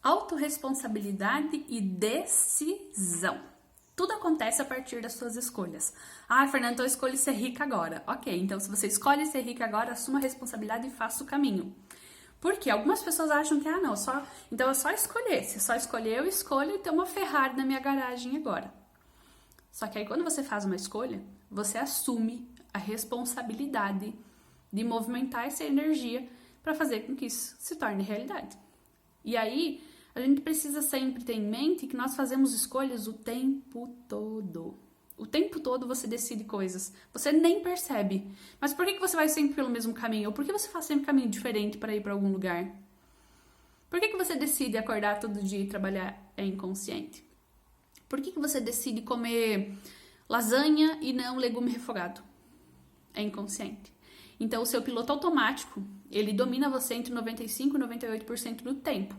Autorresponsabilidade e decisão. Tudo acontece a partir das suas escolhas. Ah, Fernanda, então eu escolho ser rica agora. Ok, então se você escolhe ser rica agora, assuma a responsabilidade e faça o caminho. Porque algumas pessoas acham que, então é só escolher. Se só escolher, eu escolho ter uma Ferrari na minha garagem agora. Só que aí quando você faz uma escolha, você assume a responsabilidade de movimentar essa energia para fazer com que isso se torne realidade. E aí, a gente precisa sempre ter em mente que nós fazemos escolhas o tempo todo. O tempo todo você decide coisas. Você nem percebe. Mas por que você vai sempre pelo mesmo caminho? Ou por que você faz sempre caminho diferente para ir para algum lugar? Por que você decide acordar todo dia e trabalhar inconsciente? Por que você decide comer lasanha e não legume refogado? É inconsciente. Então, o seu piloto automático, ele domina você entre 95% e 98% do tempo.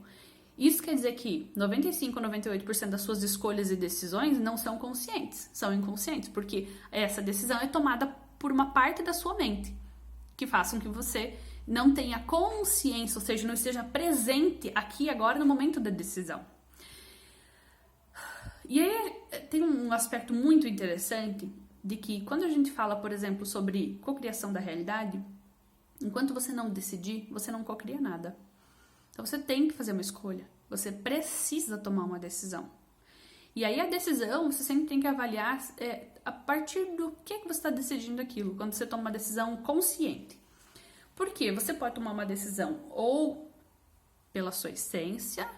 Isso quer dizer que 95% a 98% das suas escolhas e decisões não são conscientes, são inconscientes, porque essa decisão é tomada por uma parte da sua mente, que faz com que você não tenha consciência, ou seja, não esteja presente aqui agora no momento da decisão. E aí tem um aspecto muito interessante de que quando a gente fala, por exemplo, sobre cocriação da realidade, enquanto você não decidir, você não cocria nada. Então você tem que fazer uma escolha, você precisa tomar uma decisão. E aí a decisão, você sempre tem que avaliar a partir do que você está decidindo aquilo, quando você toma uma decisão consciente. Por quê? Você pode tomar uma decisão ou pela sua essência,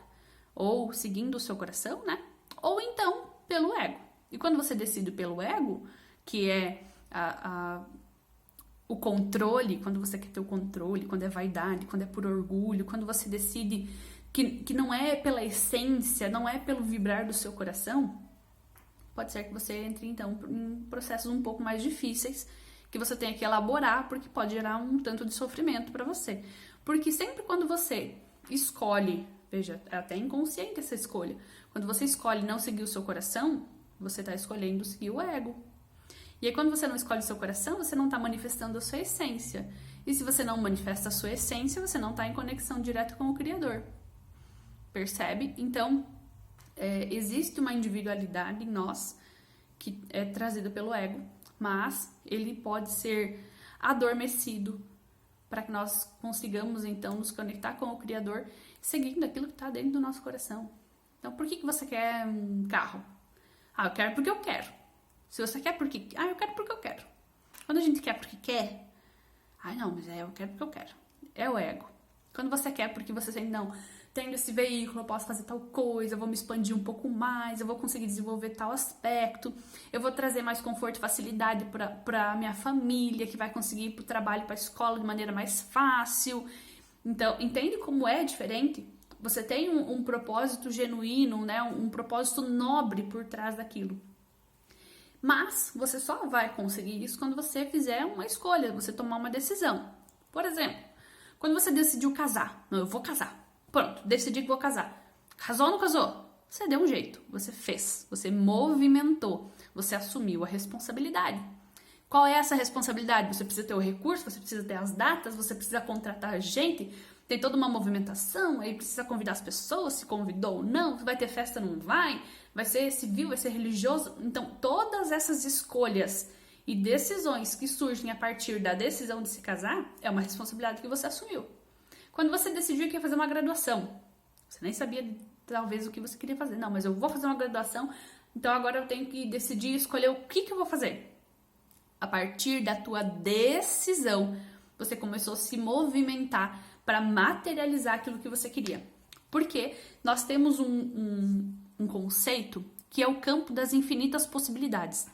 ou seguindo o seu coração, né? Ou então pelo ego. E quando você decide pelo ego, que é o controle, quando você quer ter o controle, quando é vaidade, quando é por orgulho, quando você decide que não é pela essência, não é pelo vibrar do seu coração, pode ser que você entre então em processos um pouco mais difíceis, que você tenha que elaborar, porque pode gerar um tanto de sofrimento para você. Porque sempre quando você escolhe, veja, é até inconsciente essa escolha, quando você escolhe não seguir o seu coração, você está escolhendo seguir o ego. E aí quando você não escolhe o seu coração, você não está manifestando a sua essência. E se você não manifesta a sua essência, você não está em conexão direta com o Criador. Percebe? Então, existe uma individualidade em nós que é trazida pelo ego, mas ele pode ser adormecido para que nós consigamos, então, nos conectar com o Criador, seguindo aquilo que está dentro do nosso coração. Então, por que você quer um carro? Eu quero porque eu quero. Se você quer porque... eu quero porque eu quero. Quando a gente quer porque quer... eu quero porque eu quero. É o ego. Quando você quer porque você sente, tendo esse veículo, eu posso fazer tal coisa, eu vou me expandir um pouco mais, eu vou conseguir desenvolver tal aspecto, eu vou trazer mais conforto e facilidade para minha família, que vai conseguir ir para o trabalho, para a escola de maneira mais fácil. Então, entende como é diferente? Você tem um propósito genuíno, né? Um propósito nobre por trás daquilo. Mas você só vai conseguir isso quando você fizer uma escolha, você tomar uma decisão. Por exemplo, quando você decidiu casar. Eu vou casar. Pronto, decidi que vou casar. Casou ou não casou? Você deu um jeito, você fez, você movimentou, você assumiu a responsabilidade. Qual é essa responsabilidade? Você precisa ter o recurso, você precisa ter as datas, você precisa contratar gente, tem toda uma movimentação, aí precisa convidar as pessoas, se convidou ou não, vai ter festa ou não vai ser civil, vai ser religioso. Então, todas essas escolhas e decisões que surgem a partir da decisão de se casar, é uma responsabilidade que você assumiu. Quando você decidiu que ia fazer uma graduação, você nem sabia talvez o que você queria fazer. Não, mas eu vou fazer uma graduação, então agora eu tenho que decidir, escolher o que eu vou fazer. A partir da tua decisão, você começou a se movimentar para materializar aquilo que você queria. Porque nós temos um conceito que é o campo das infinitas possibilidades.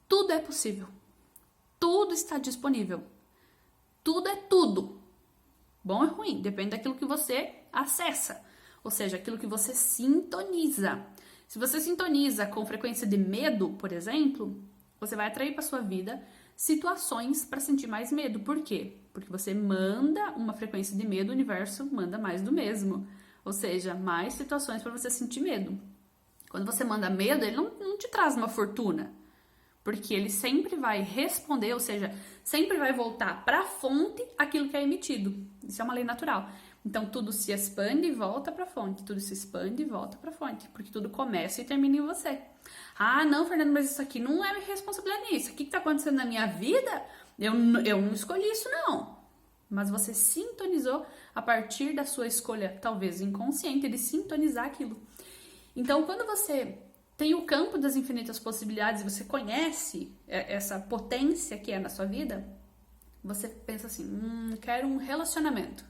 Tudo é possível. Tudo está disponível. Tudo é tudo. Bom ou ruim, depende daquilo que você acessa. Ou seja, aquilo que você sintoniza. Se você sintoniza com frequência de medo, por exemplo, você vai atrair para sua vida situações para sentir mais medo. Por quê? Porque você manda uma frequência de medo, o universo manda mais do mesmo. Ou seja, mais situações para você sentir medo. Quando você manda medo, ele não te traz uma fortuna. Porque ele sempre vai responder, ou seja, sempre vai voltar para a fonte aquilo que é emitido. Isso é uma lei natural. Então tudo se expande e volta para a fonte, tudo se expande e volta para a fonte, porque tudo começa e termina em você. Ah, não, Fernando, mas isso aqui não é minha responsabilidade. Isso aqui que está acontecendo na minha vida, eu não escolhi isso, não. Mas você sintonizou a partir da sua escolha, talvez inconsciente, de sintonizar aquilo. Então, quando você tem o campo das infinitas possibilidades e você conhece essa potência que é na sua vida, você pensa assim, quero um relacionamento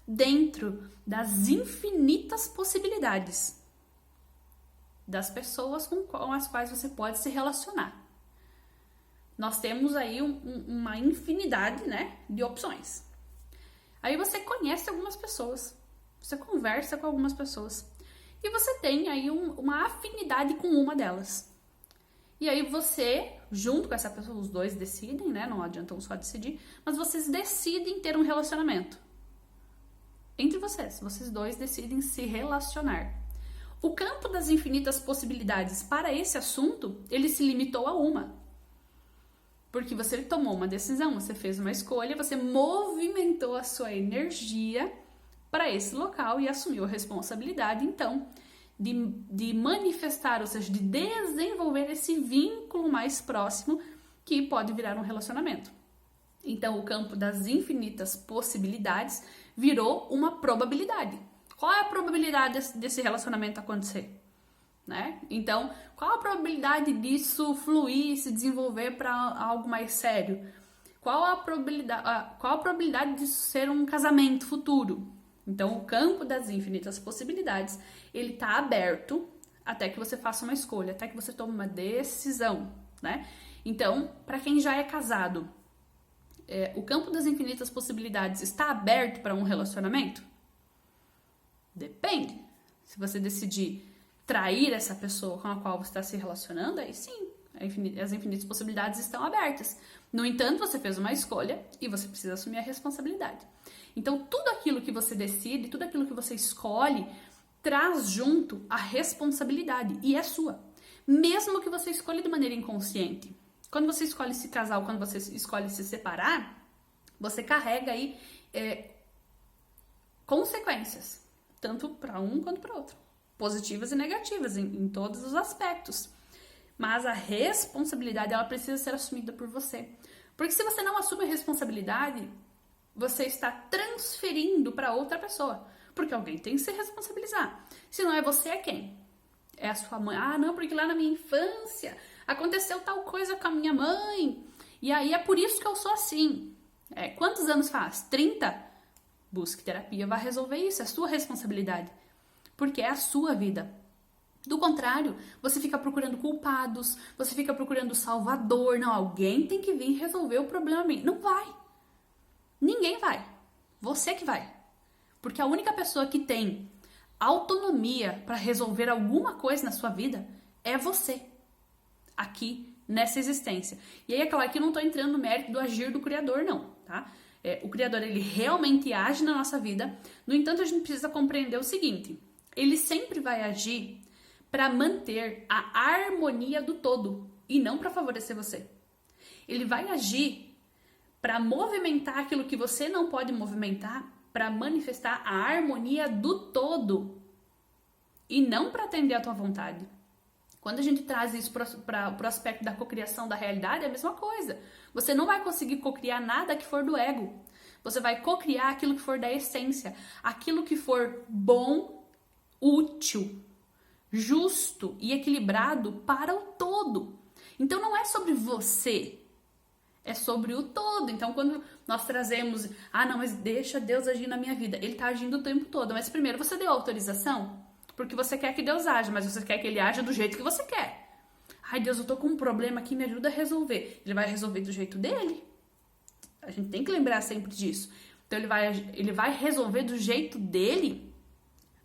dentro das infinitas possibilidades das pessoas com as quais você pode se relacionar. Nós temos aí uma infinidade, né, de opções. Aí você conhece algumas pessoas, você conversa com algumas pessoas e você tem aí uma afinidade com uma delas. E aí você, junto com essa pessoa, os dois decidem, né, não adianta um só decidir, mas vocês decidem ter um relacionamento. Entre vocês dois decidem se relacionar. O campo das infinitas possibilidades para esse assunto, ele se limitou a uma. Porque você tomou uma decisão, você fez uma escolha, você movimentou a sua energia para esse local e assumiu a responsabilidade, então, de manifestar, ou seja, de desenvolver esse vínculo mais próximo que pode virar um relacionamento. Então, o campo das infinitas possibilidades virou uma probabilidade. Qual é a probabilidade desse relacionamento acontecer? Né? Então, qual a probabilidade disso fluir, se desenvolver para algo mais sério? Qual a probabilidade disso ser um casamento futuro? Então, o campo das infinitas possibilidades, ele está aberto até que você faça uma escolha, até que você tome uma decisão, né? Então, para quem já é casado, o campo das infinitas possibilidades está aberto para um relacionamento? Depende. Se você decidir trair essa pessoa com a qual você está se relacionando, aí sim, as infinitas possibilidades estão abertas. No entanto, você fez uma escolha e você precisa assumir a responsabilidade. Então, tudo aquilo que você decide, tudo aquilo que você escolhe, traz junto a responsabilidade e é sua. Mesmo que você escolha de maneira inconsciente. Quando você escolhe se casar ou quando você escolhe se separar, você carrega aí consequências, tanto para um quanto para outro. Positivas e negativas em todos os aspectos. Mas a responsabilidade, ela precisa ser assumida por você. Porque se você não assume a responsabilidade, você está transferindo para outra pessoa. Porque alguém tem que se responsabilizar. Se não é você, é quem? É a sua mãe. Ah, não, porque lá na minha infância aconteceu tal coisa com a minha mãe. E aí é por isso que eu sou assim. Quantos anos faz? 30? Busque terapia, vai resolver isso. É a sua responsabilidade. Porque é a sua vida. Do contrário, você fica procurando culpados, você fica procurando salvador. Não, alguém tem que vir resolver o problema. Não vai. Ninguém vai. Você que vai. Porque a única pessoa que tem autonomia para resolver alguma coisa na sua vida é você. Aqui, nessa existência. E aí, é claro que eu não estou entrando no mérito do agir do Criador, não, tá? O Criador, ele realmente age na nossa vida. No entanto, a gente precisa compreender o seguinte. Ele sempre vai agir para manter a harmonia do todo e não para favorecer você. Ele vai agir para movimentar aquilo que você não pode movimentar, para manifestar a harmonia do todo e não para atender a tua vontade. Quando a gente traz isso para o aspecto da cocriação da realidade, é a mesma coisa. Você não vai conseguir cocriar nada que for do ego. Você vai cocriar aquilo que for da essência, aquilo que for bom, útil, justo e equilibrado para o todo. Então não é sobre você, é sobre o todo. Então quando nós trazemos, não, mas deixa Deus agir na minha vida, ele está agindo o tempo todo. Mas primeiro, você deu autorização? Porque você quer que Deus haja, mas você quer que ele haja do jeito que você quer. Ai, Deus, eu tô com um problema aqui, me ajuda a resolver. Ele vai resolver do jeito dele. A gente tem que lembrar sempre disso. Então ele vai resolver do jeito dele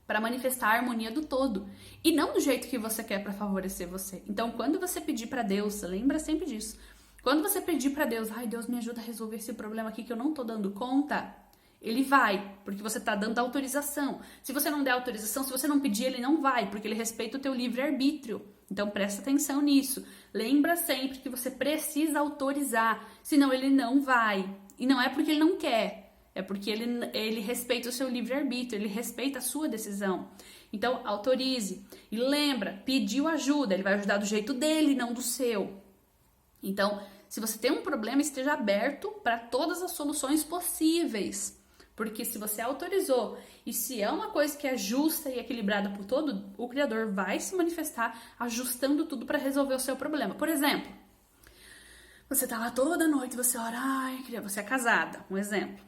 para manifestar a harmonia do todo. E não do jeito que você quer para favorecer você. Então, quando você pedir para Deus, lembra sempre disso. Quando você pedir para Deus, ai, Deus, me ajuda a resolver esse problema aqui que eu não tô dando conta, ele vai, porque você tá dando autorização. Se você não der autorização, se você não pedir, ele não vai, porque ele respeita o teu livre-arbítrio. Então, presta atenção nisso. Lembra sempre que você precisa autorizar, senão ele não vai. E não é porque ele não quer, É porque ele respeita o seu livre-arbítrio, ele respeita a sua decisão. Então, autorize. E lembra, pediu ajuda, ele vai ajudar do jeito dele, não do seu. Então, se você tem um problema, esteja aberto para todas as soluções possíveis. Porque se você autorizou e se é uma coisa que é justa e equilibrada por todo, o Criador vai se manifestar ajustando tudo para resolver o seu problema. Por exemplo, você tá lá toda noite, você ora, ai, você é casada, um exemplo.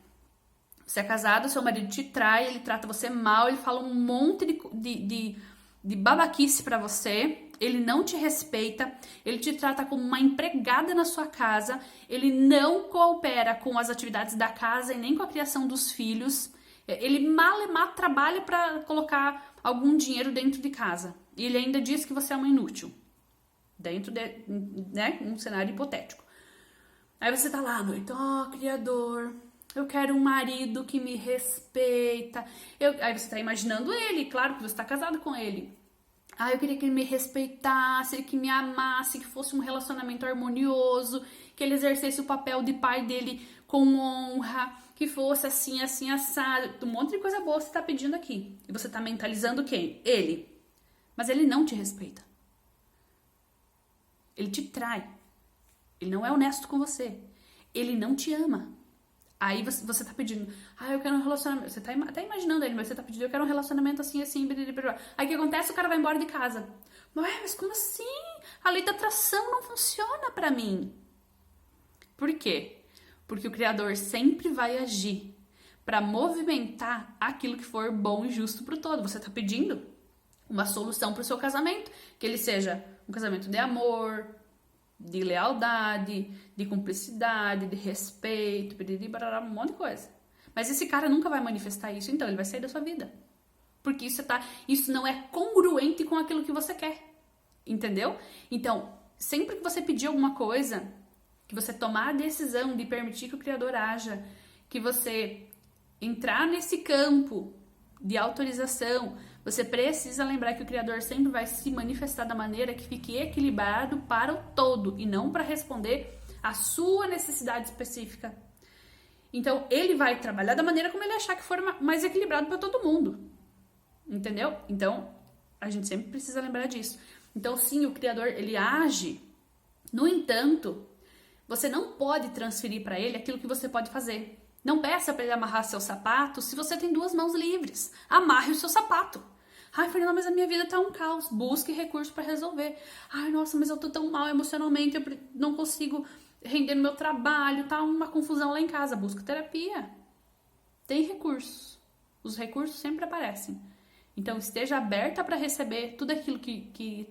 Você é casado, seu marido te trai, ele trata você mal, ele fala um monte de babaquice pra você, ele não te respeita, ele te trata como uma empregada na sua casa, ele não coopera com as atividades da casa e nem com a criação dos filhos, ele mal trabalha pra colocar algum dinheiro dentro de casa. E ele ainda diz que você é uma inútil, dentro de, né, um cenário hipotético. Aí você tá lá à noite, Criador, eu quero um marido que me respeita. Aí você tá imaginando ele, claro que você tá casado com ele. Eu queria que ele me respeitasse, que me amasse, que fosse um relacionamento harmonioso, que ele exercesse o papel de pai dele com honra, que fosse assim, assim, assado. Um monte de coisa boa você tá pedindo aqui. E você tá mentalizando quem? Ele. Mas ele não te respeita. Ele te trai. Ele não é honesto com você. Ele não te ama. Aí você tá pedindo, eu quero um relacionamento. Você tá até imaginando ele, mas você tá pedindo, eu quero um relacionamento assim, assim, blá. Aí o que acontece? O cara vai embora de casa. Mas como assim? A lei da atração não funciona pra mim. Por quê? Porque o Criador sempre vai agir pra movimentar aquilo que for bom e justo pro todo. Você tá pedindo uma solução pro seu casamento, que ele seja um casamento de amor, de lealdade, de cumplicidade, de respeito, um monte de coisa. Mas esse cara nunca vai manifestar isso, então ele vai sair da sua vida. Porque isso não é congruente com aquilo que você quer. Entendeu? Então, sempre que você pedir alguma coisa, que você tomar a decisão de permitir que o Criador haja, que você entrar nesse campo de autorização, você precisa lembrar que o Criador sempre vai se manifestar da maneira que fique equilibrado para o todo e não para responder à sua necessidade específica. Então, ele vai trabalhar da maneira como ele achar que for mais equilibrado para todo mundo. Entendeu? Então, a gente sempre precisa lembrar disso. Então, sim, o Criador, ele age. No entanto, você não pode transferir para ele aquilo que você pode fazer. Não peça para ele amarrar seu sapato se você tem 2 mãos livres. Amarre o seu sapato. Fernanda, mas a minha vida tá um caos. Busque recurso para resolver. Nossa, mas eu tô tão mal emocionalmente, eu não consigo render no meu trabalho, tá uma confusão lá em casa. Busca terapia. Tem recursos. Os recursos sempre aparecem. Então, esteja aberta para receber tudo aquilo que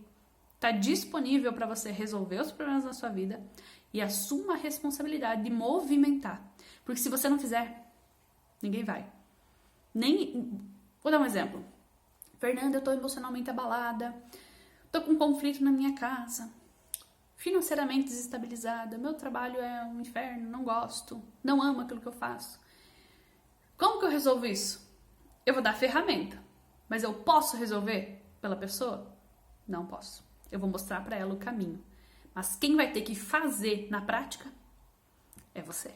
tá disponível para você resolver os problemas na sua vida e assuma a responsabilidade de movimentar. Porque se você não fizer, ninguém vai. Vou dar um exemplo. Fernanda, eu tô emocionalmente abalada, tô com um conflito na minha casa, financeiramente desestabilizada, meu trabalho é um inferno, não gosto, não amo aquilo que eu faço. Como que eu resolvo isso? Eu vou dar ferramenta, mas eu posso resolver pela pessoa? Não posso. Eu vou mostrar para ela o caminho. Mas quem vai ter que fazer na prática é você.